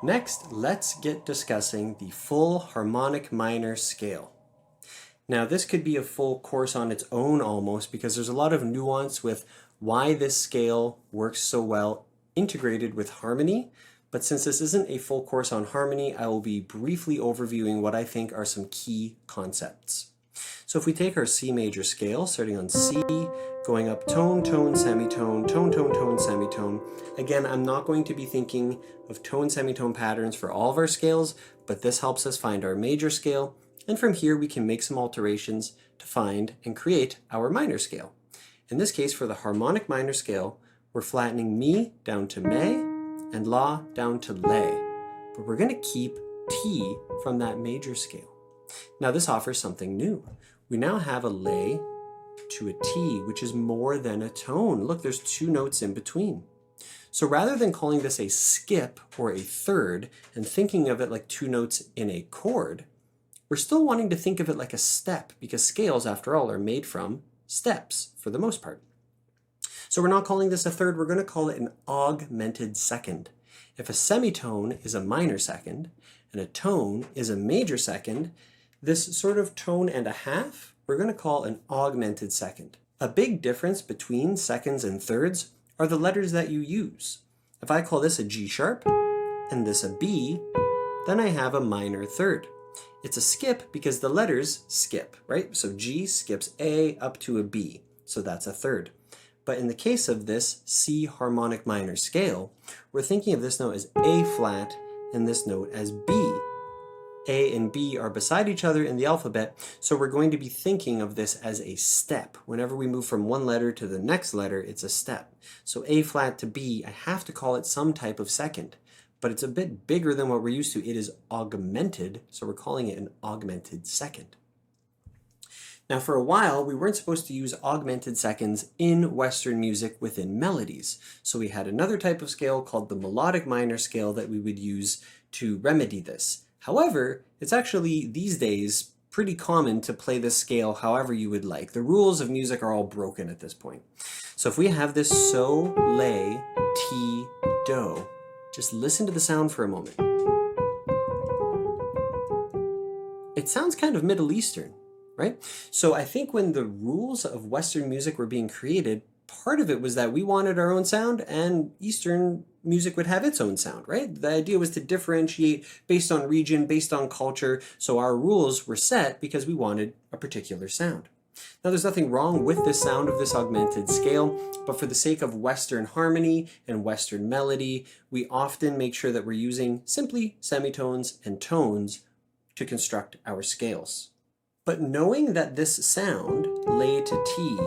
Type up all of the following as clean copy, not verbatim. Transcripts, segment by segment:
Next, let's get discussing the full harmonic minor scale. Now, this could be a full course on its own almost because there's a lot of nuance with why this scale works so well integrated with harmony. But since this isn't a full course on harmony, I will be briefly overviewing what I think are some key concepts. So if we take our C major scale, starting on C, going up tone, tone, semitone, tone, tone, tone, semitone. Again, I'm not going to be thinking of tone, semitone patterns for all of our scales, but this helps us find our major scale. And from here, we can make some alterations to find and create our minor scale. In this case, for the harmonic minor scale, we're flattening mi down to me and la down to lay. But we're going to keep T from that major scale. Now this offers something new. We now have a lay to a T, which is more than a tone. Look, there's two notes in between. So rather than calling this a skip or a third and thinking of it like two notes in a chord, we're still wanting to think of it like a step because scales, after all, are made from steps for the most part. So we're not calling this a third, we're going to call it an augmented second. If a semitone is a minor second and a tone is a major second, this sort of tone and a half, we're going to call an augmented second. A big difference between seconds and thirds are the letters that you use. If I call this a G sharp and this a B, then I have a minor third. It's a skip because the letters skip, right? So G skips A up to a B, so that's a third. But in the case of this C harmonic minor scale, we're thinking of this note as A flat and this note as B. A and B are beside each other in the alphabet, so we're going to be thinking of this as a step. Whenever we move from one letter to the next letter, it's a step. So A flat to B, I have to call it some type of second, but it's a bit bigger than what we're used to. It is augmented, so we're calling it an augmented second. Now for a while, we weren't supposed to use augmented seconds in Western music within melodies. So we had another type of scale called the melodic minor scale that we would use to remedy this. However, it's actually these days pretty common to play this scale however you would like. The rules of music are all broken at this point. So if we have this so, lay, ti, do, just listen to the sound for a moment. It sounds kind of Middle Eastern, right? So I think when the rules of Western music were being created, part of it was that we wanted our own sound and Eastern music would have its own sound, right? The idea was to differentiate based on region, based on culture. So our rules were set because we wanted a particular sound. Now there's nothing wrong with this sound of this augmented scale, but for the sake of Western harmony and Western melody, we often make sure that we're using simply semitones and tones to construct our scales. But knowing that this sound, lay to T,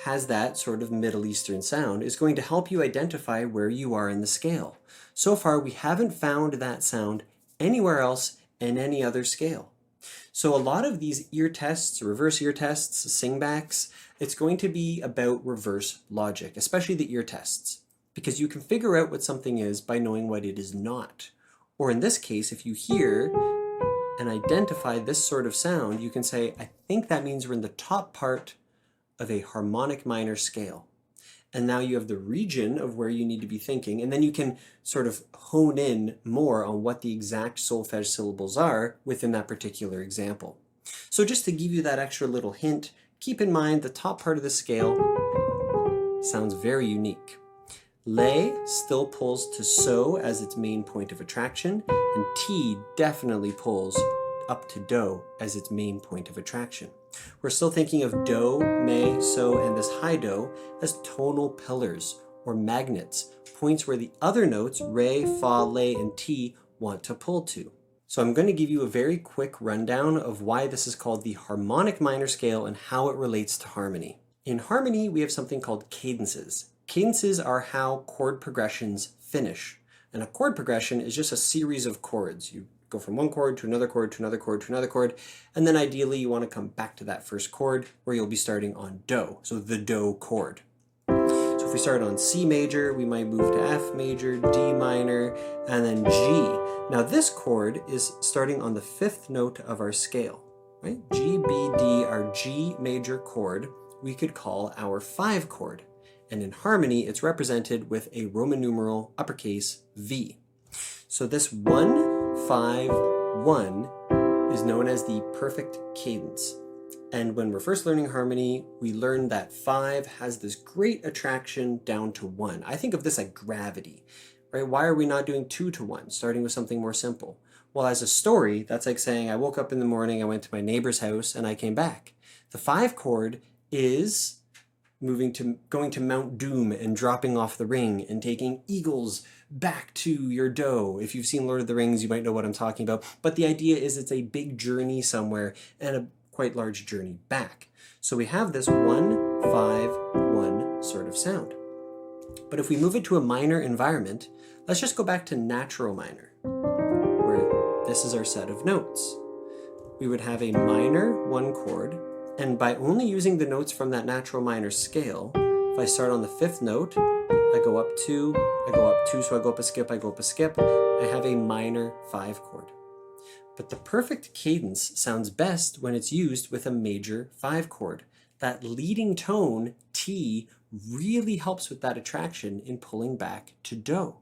has that sort of Middle Eastern sound is going to help you identify where you are in the scale. So far, we haven't found that sound anywhere else in any other scale. So a lot of these ear tests, reverse ear tests, singbacks, it's going to be about reverse logic, especially the ear tests, because you can figure out what something is by knowing what it is not. Or in this case, if you hear and identify this sort of sound, you can say, I think that means we're in the top part of a harmonic minor scale. And now you have the region of where you need to be thinking, and then you can sort of hone in more on what the exact solfege syllables are within that particular example. So just to give you that extra little hint, keep in mind the top part of the scale sounds very unique. Lay still pulls to so as its main point of attraction, and T definitely pulls up to do as its main point of attraction. We're still thinking of do, me, so, and this high do as tonal pillars or magnets, points where the other notes, re, fa, lay, and ti, want to pull to. So I'm going to give you a very quick rundown of why this is called the harmonic minor scale and how it relates to harmony. In harmony, we have something called cadences. Cadences are how chord progressions finish. And a chord progression is just a series of chords. You go from one chord to another chord to another chord to another chord, and then ideally you want to come back to that first chord where you'll be starting on do, so the do chord. So if we start on C major, we might move to F major, D minor, and then G. Now this chord is starting on the fifth note of our scale, right? G, B, D, our G major chord, we could call our 5 chord. And in harmony, it's represented with a Roman numeral uppercase V. So this 1, 5, 1 is known as the perfect cadence. And when we're first learning harmony, we learn that 5 has this great attraction down to 1. I think of this like gravity, right? Why are we not doing 2 to 1, starting with something more simple? Well, as a story, that's like saying I woke up in the morning, I went to my neighbor's house, and I came back. The 5 chord is going to Mount Doom and dropping off the ring and taking eagles back to your dough. If you've seen Lord of the Rings, you might know what I'm talking about. But the idea is it's a big journey somewhere and a quite large journey back. So we have this 1, 5, 1 sort of sound. But if we move it to a minor environment, let's just go back to natural minor, where this is our set of notes. We would have a minor 1 chord, and by only using the notes from that natural minor scale, if I start on the 5th note, I go up 2, I go up 2, so I go up a skip, I go up a skip, I have a minor 5 chord. But the perfect cadence sounds best when it's used with a major 5 chord. That leading tone, T, really helps with that attraction in pulling back to do.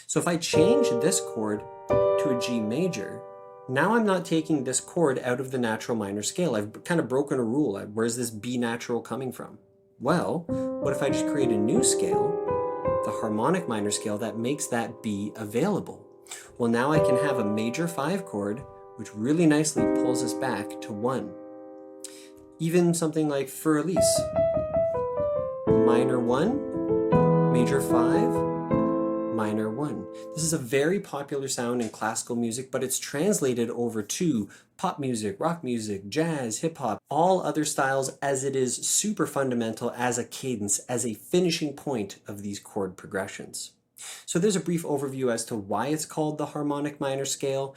So if I change this chord to a G major, now I'm not taking this chord out of the natural minor scale. I've kind of broken a rule. Where's this B natural coming from? Well, what if I just create a new scale, the harmonic minor scale, that makes that B available? Well, now I can have a major 5 chord, which really nicely pulls us back to 1. Even something like Für Elise. Minor 1, major 5, minor 1. This is a very popular sound in classical music, but it's translated over to pop music, rock music, jazz, hip-hop, all other styles, as it is super fundamental as a cadence, as a finishing point of these chord progressions. So there's a brief overview as to why it's called the harmonic minor scale.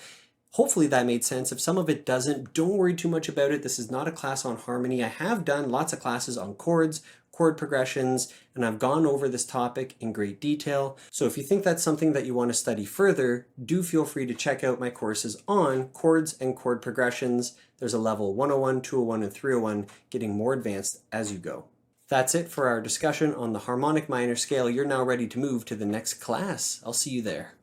Hopefully that made sense. If some of it doesn't, don't worry too much about it. This is not a class on harmony. I have done lots of classes on chords, chord progressions, and I've gone over this topic in great detail. So if you think that's something that you want to study further, do feel free to check out my courses on chords and chord progressions. There's a level 101, 201, and 301, getting more advanced as you go. That's it for our discussion on the harmonic minor scale. You're now ready to move to the next class. I'll see you there.